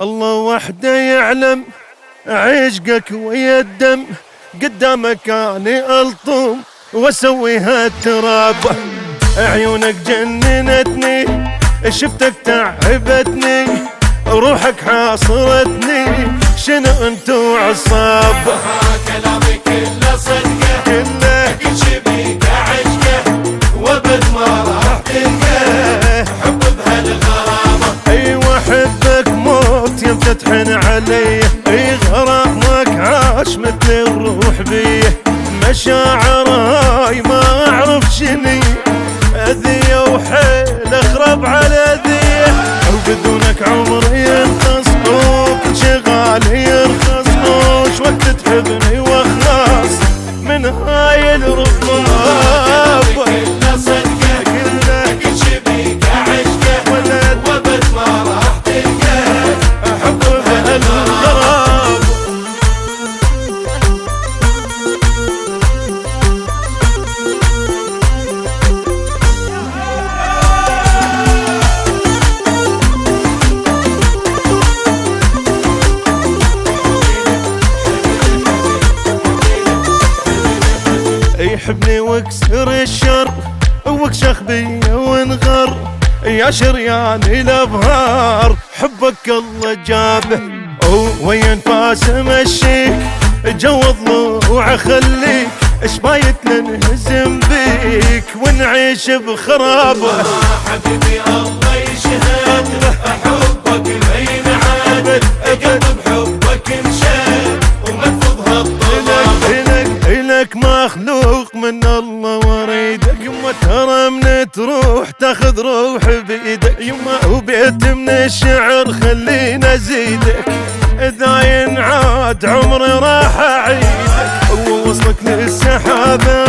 الله وحده يعلم عشقك ويا الدم، قدامك اني الطم واسويها التراب. عيونك جننتني، شفتك تعبتني، روحك حاصرتني، شنو انتو عصاب؟ كلامي كله صدقه، كله كل شي بيك عشقه، وابد ما راح تلقاه حب بهالغرامه. ايوه حبك موت يم تتحن علي، اي غرامك عاش مثل الروح بيه. مشاعراي ما اعرف شني، اذيه وحيل اخرب على ذيه، وبدونك عمري ينقص وكل شي غالي يرخص. وش وقت تحبني واخلص من هاي الرباب؟ كله صدقه، كل شي بيك عشقه، وابد ما راح تلقاه حب بهالغراب. يحبني واكسر الشر واكشخ بي وانغر، يا شريان الابهار حبك الله جابه. ويا انفاس مشيك جو ضلوع خليك، شبايت ننهزم بيك ونعيش بخرابه. حبيبي الله يشهد، حبك بين عاد، قلب بحبك انشاد ومحفوظ هالطلب. إلك مخلوق من الله وريدك، يما ترى من تروح تاخذ روح بيدك، يما وبيت من الشعر خلينا ازيدك، اذا ينعاد عمري راح اعيدك. ووصلك للسحابه